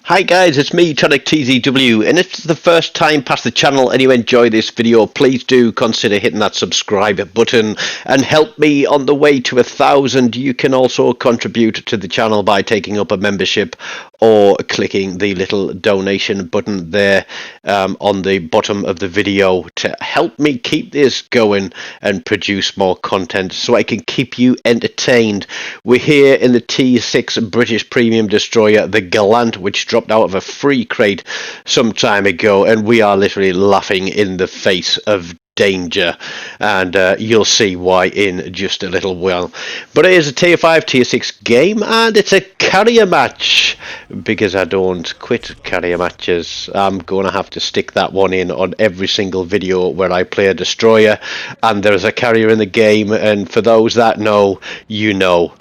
Hi guys, it's me, TONIK TZW, and if it's the first time past the channel and you enjoy this video, please do consider hitting that subscribe button and help me on the way to 1,000. You can also contribute to the channel by taking up a membership or clicking the little donation button there on the bottom of the video to help me keep this going and produce more content so I can keep you entertained. We're here in the T6 British Premium Destroyer, the Gallant, which dropped out of a free crate some time ago, and we are literally laughing in the face of danger, and you'll see why in just a little while. But it is a tier 5 tier 6 game, and it's a carrier match. Because I don't quit carrier matches, I'm gonna have to stick that one in on every single video where I play a destroyer and there's a carrier in the game, and for those that know, you know.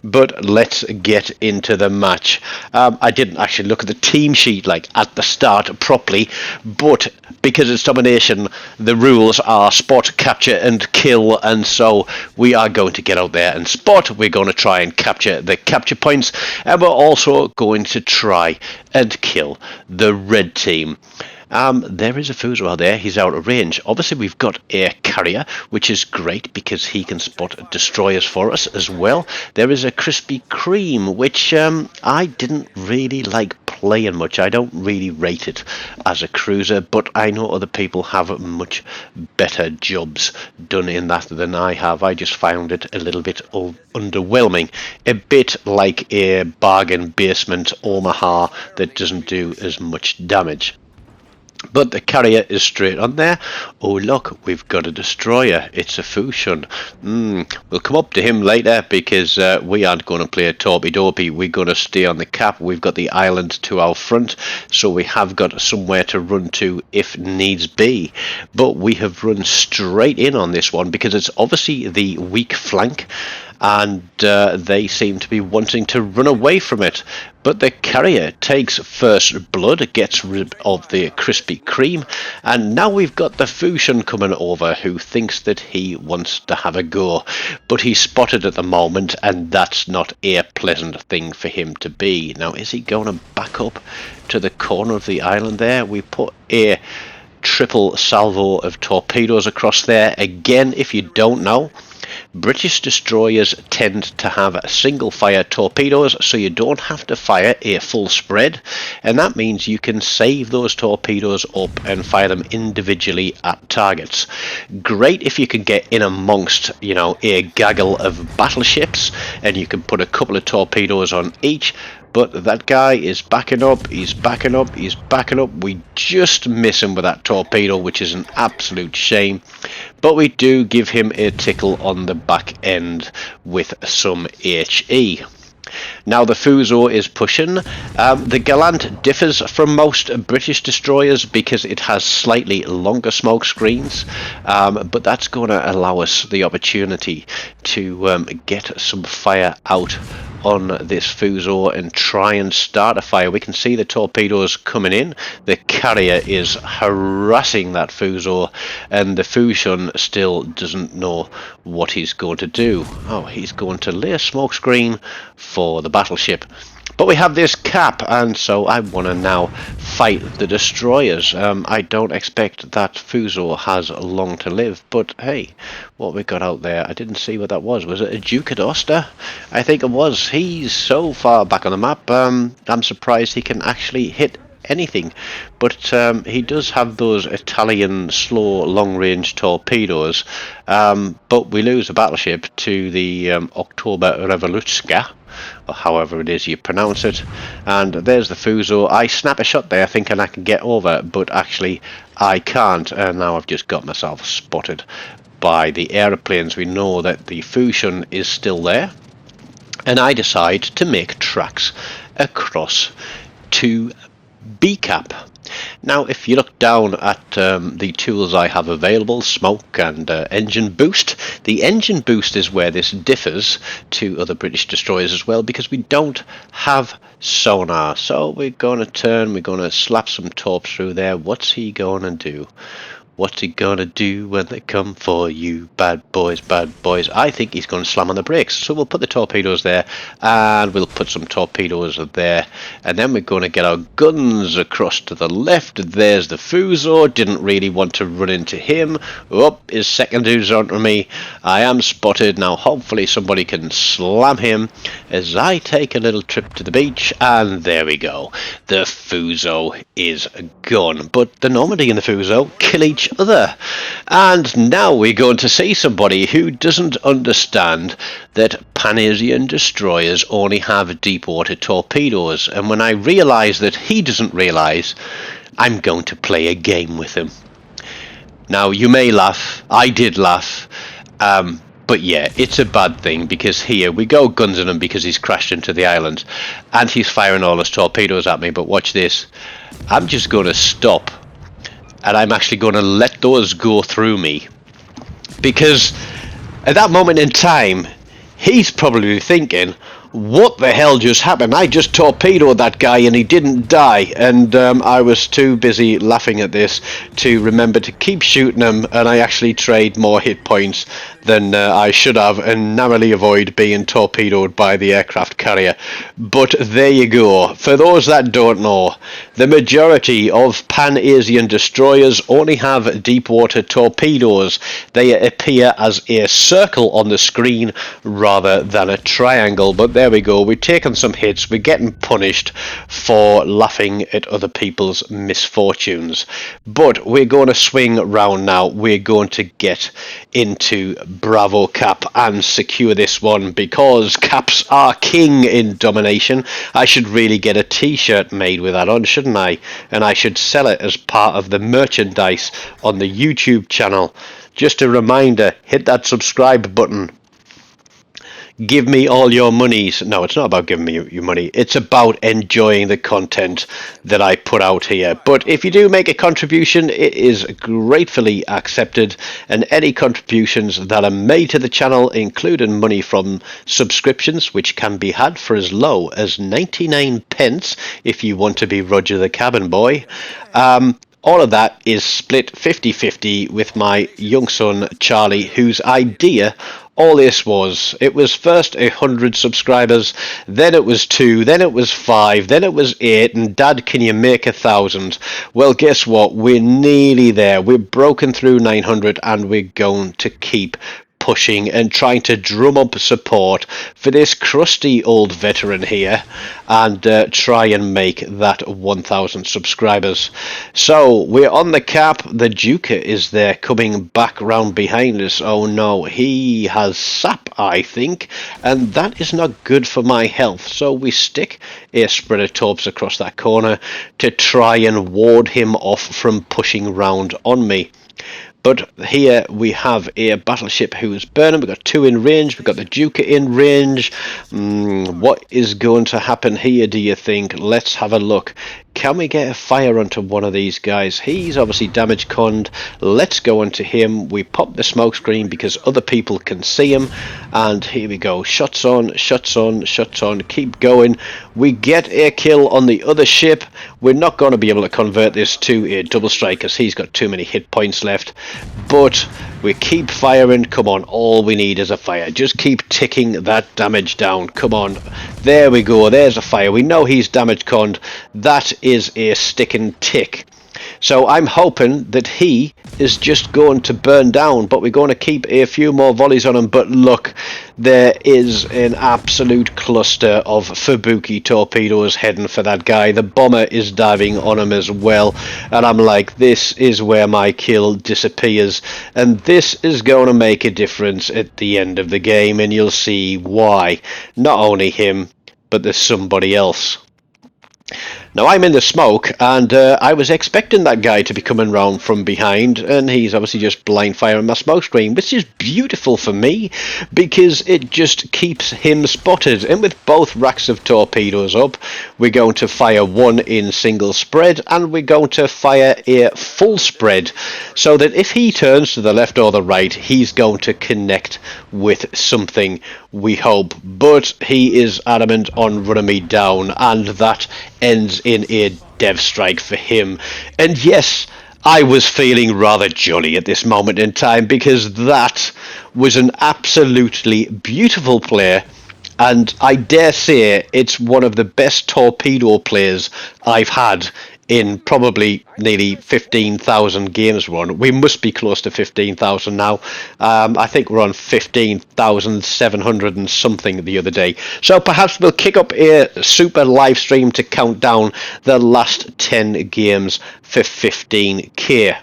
But let's get into the match. I didn't actually look at the team sheet like at the start properly, but because it's domination, the rules are spot, capture and kill, and so we are going to get out there and spot. We're going to try and capture the capture points, and we're also going to try and kill the red team. There is a Fuso out there. He's out of range. Obviously, we've got a carrier, which is great because he can spot destroyers for us as well. There is a Krispy Kreme, which I didn't really like playing much. I don't really rate it as a cruiser, but I know other people have much better jobs done in that than I have. I just found it a little bit underwhelming, a bit like a bargain basement Omaha that doesn't do as much damage. But the carrier is straight on there. Oh look, we've got a destroyer. It's a Fusion. We'll come up to him later because we aren't going to play a Torpey Dopey. We're going to stay on the cap. We've got the island to our front, so we have got somewhere to run to if needs be. But we have run straight in on this one because it's obviously the weak flank, and they seem to be wanting to run away from it. But the carrier takes first blood, gets rid of the Krispy Kreme, and now we've got the Fusion coming over who thinks that he wants to have a go. But he's spotted at the moment, and that's not a pleasant thing for him to be. Now, is he going to back up to the corner of the island there? We put a triple salvo of torpedoes across there. Again, if you don't know, British destroyers tend to have single fire torpedoes, so you don't have to fire a full spread, and that means you can save those torpedoes up and fire them individually at targets. Great if you can get in amongst, you know, a gaggle of battleships and you can put a couple of torpedoes on each. But that guy is backing up, he's backing up, he's backing up. We just miss him with that torpedo, which is an absolute shame. But we do give him a tickle on the back end with some HE. Now the Fuso is pushing. The Gallant differs from most British destroyers because it has slightly longer smoke screens, but that's going to allow us the opportunity to get some fire out on this Fuso and try and start a fire. We can see the torpedoes coming in. The carrier is harassing that Fuso, and the Fusion still doesn't know what he's going to do. Oh, he's going to lay a smoke screen for the battleship. But we have this cap, and so I want to now fight the destroyers. I don't expect that Fuso has long to live, but hey, what we got out there, I didn't see what that was. Was it a Duke at Oster? I think it was. He's so far back on the map, I'm surprised he can actually hit anything, but he does have those Italian slow long-range torpedoes, but we lose a battleship to the October Revolutka, or however it is you pronounce it, and there's the Fuso. I snap a shot there thinking I can get over, but actually I can't, and now I've just got myself spotted by the aeroplanes. We know that the Fusion is still there, and I decide to make tracks across to B-cap. Now, if you look down at the tools I have available, smoke and engine boost, the engine boost is where this differs to other British destroyers as well, because we don't have sonar. So we're going to turn, we're going to slap some torps through there. What's he going to do? What's he gonna do when they come for you? Bad boys, bad boys. I think he's going to slam on the brakes. So we'll put the torpedoes there, and we'll put some torpedoes there. And then we're going to get our guns across to the left. There's the Fuso. Didn't really want to run into him. Oh, his second dude's onto me. I am spotted. Now hopefully somebody can slam him as I take a little trip to the beach. And there we go. The Fuso is gone. But the Normandy and the Fuso kill each other. And now we're going to see somebody who doesn't understand that Pan-Asian destroyers only have deep water torpedoes. And when I realise that he doesn't realise, I'm going to play a game with him. Now you may laugh, I did laugh, but yeah, it's a bad thing, because here we go gunsing him because he's crashed into the island and he's firing all his torpedoes at me. But watch this, I'm just going to stop and I'm actually going to let those go through me, because at that moment in time he's probably thinking, what the hell just happened? I just torpedoed that guy and he didn't die. And I was too busy laughing at this to remember to keep shooting him, and I actually trade more hit points than I should have, and narrowly avoid being torpedoed by the aircraft carrier. But there you go. For those that don't know, the majority of Pan-Asian destroyers only have deep water torpedoes. They appear as a circle on the screen rather than a triangle. But there we go, we're taking some hits, we're getting punished for laughing at other people's misfortunes. But we're going to swing round now. We're going to get into Bravo Cap and secure this one, because caps are king in domination. I should really get a t-shirt made with that on, shouldn't I? And I should sell it as part of the merchandise on the YouTube channel. Just a reminder, hit that subscribe button. Give me all your monies. No, it's not about giving me your money. It's about enjoying the content that I put out here. But if you do make a contribution, it is gratefully accepted. And any contributions that are made to the channel, including money from subscriptions, which can be had for as low as 99 pence if you want to be Roger the Cabin Boy. All of that is split 50-50 with my young son, Charlie, whose idea all this was. It was first 100 subscribers, then it was 2, then it was 5, then it was 8, and Dad, can you make 1,000? Well, guess what? We're nearly there. We're broken through 900, and we're going to keep pushing and trying to drum up support for this crusty old veteran here, and try and make that 1,000 subscribers. So we're on the cap. The Duker is there coming back round behind us. Oh no, he has sap, I think, and that is not good for my health. So we stick a spread of torps across that corner to try and ward him off from pushing round on me. But here we have a battleship who is burning. We've got 2 in range. We've got the Duker in range. What is going to happen here, do you think? Let's have a look. Can we get a fire onto one of these guys? He's obviously damage conned. Let's go onto him. We pop the smoke screen because other people can see him. And here we go. Shots on, shots on, shots on. Keep going. We get a kill on the other ship. We're not going to be able to convert this to a double strike because he's got too many hit points left. But we keep firing. Come on, all we need is a fire. Just keep ticking that damage down. Come on. There we go. There's a fire. We know he's damage conned. That is a stick and tick. So I'm hoping that he is just going to burn down, but we're going to keep a few more volleys on him. But look, there is an absolute cluster of Fubuki torpedoes heading for that guy. The bomber is diving on him as well, and I'm like, this is where my kill disappears, and this is going to make a difference at the end of the game, and you'll see why. Not only him, but there's somebody else. Now I'm in the smoke, and I was expecting that guy to be coming round from behind, and he's obviously just blind firing my smoke screen, which is beautiful for me because it just keeps him spotted. And with both racks of torpedoes up, we're going to fire one in single spread, and we're going to fire a full spread, so that if he turns to the left or the right, he's going to connect with something, we hope. But he is adamant on running me down, and that ends in a dev strike for him. And yes, I was feeling rather jolly at this moment in time because that was an absolutely beautiful play, and I dare say it's one of the best torpedo plays I've had in probably nearly 15,000 games run. We must be close to 15,000 now. I think we're on 15,700 and something the other day. So perhaps we'll kick up a super live stream to count down the last 10 games for 15k.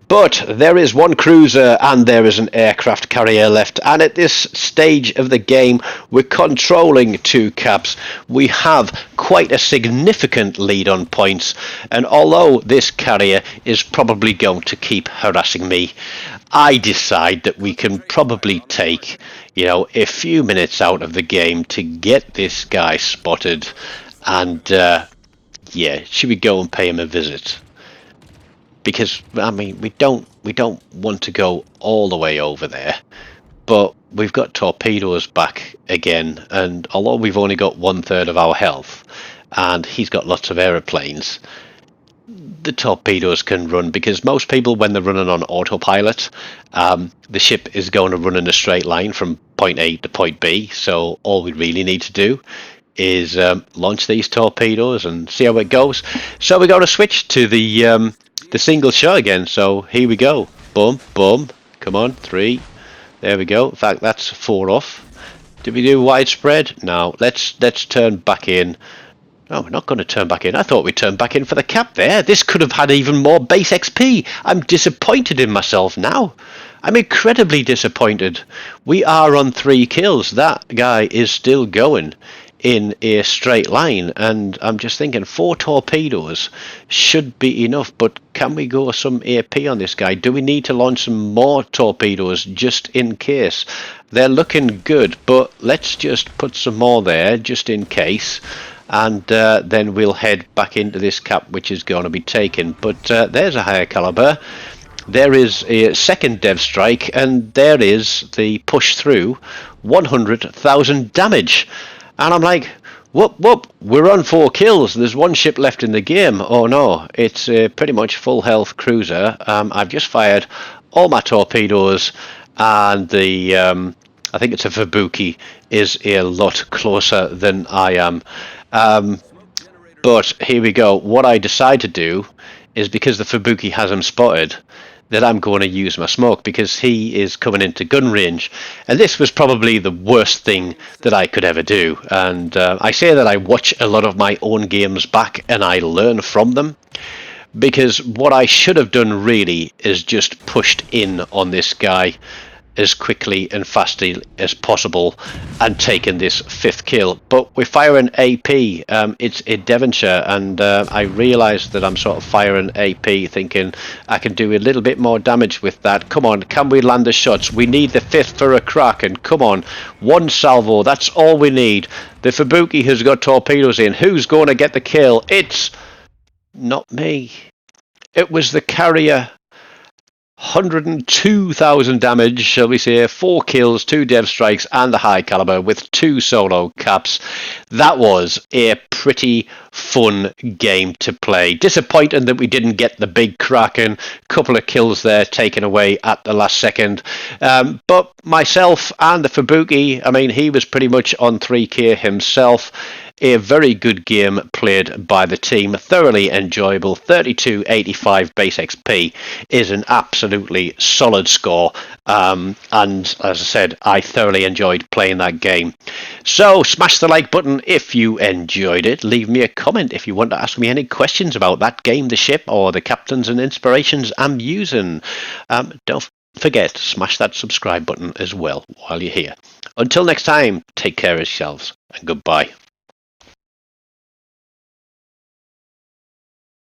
But there is one cruiser and there is an aircraft carrier left, and at this stage of the game we're controlling two caps. We have quite a significant lead on points, and although this carrier is probably going to keep harassing me, I decide that we can probably take, a few minutes out of the game to get this guy spotted, and should we go and pay him a visit? Because we don't want to go all the way over there, but we've got torpedoes back again, and although we've only got 1/3 of our health and he's got lots of aeroplanes, the torpedoes can run, because most people, when they're running on autopilot, the ship is going to run in a straight line from point A to point B, so all we really need to do is launch these torpedoes and see how it goes. So we're going to switch to the single shot again. So here we go. Boom, boom. Come on, 3. There we go. In fact, that's 4 off. Did we do widespread? No. Let's turn back in. No, we're not going to turn back in. I thought we'd turn back in for the cap there. This could have had even more base XP. I'm disappointed in myself now. I'm incredibly disappointed. We are on 3 kills. That guy is still going in a straight line, and I'm just thinking 4 torpedoes should be enough, but can we go some AP on this guy? Do we need to launch some more torpedoes just in case? They're looking good, but let's just put some more there just in case, and then we'll head back into this cap, which is going to be taken. But there's a higher caliber. There is a second dev strike, and there is the push through 100,000 damage. And I'm like, whoop, whoop, we're on 4 kills. There's 1 ship left in the game. Oh no, it's a pretty much full health cruiser. I've just fired all my torpedoes, and the, I think it's a Fubuki, is a lot closer than I am. But here we go. What I decide to do is, because the Fubuki has him spotted, that I'm going to use my smoke, because he is coming into gun range, and this was probably the worst thing that I could ever do. And I say that I watch a lot of my own games back and I learn from them, because what I should have done really is just pushed in on this guy as quickly and fastly as possible and taken this 5th kill. But we're firing AP. It's in Devonshire, and I realised that I'm sort of firing AP thinking I can do a little bit more damage with that. Come on, can we land the shots? We need the 5th for a crack, and come on, 1 salvo, that's all we need. The Fubuki has got torpedoes in. Who's going to get the kill? It's not me. It was the carrier. 102,000 damage, shall we say, 4 kills, 2 dev strikes, and the high caliber with 2 solo caps. That was a pretty fun game to play. Disappointing that we didn't get the big Kraken. Couple of kills there taken away at the last second. But myself and the Fubuki, he was pretty much on 3k himself. A very good game played by the team, thoroughly enjoyable. 3285 base XP is an absolutely solid score, and as I said, I thoroughly enjoyed playing that game. So smash the like button if you enjoyed it. Leave me a comment if you want to ask me any questions about that game, the ship, or the captains and inspirations I'm using. Don't forget to smash that subscribe button as well while you're here. Until next time, take care of yourselves and goodbye.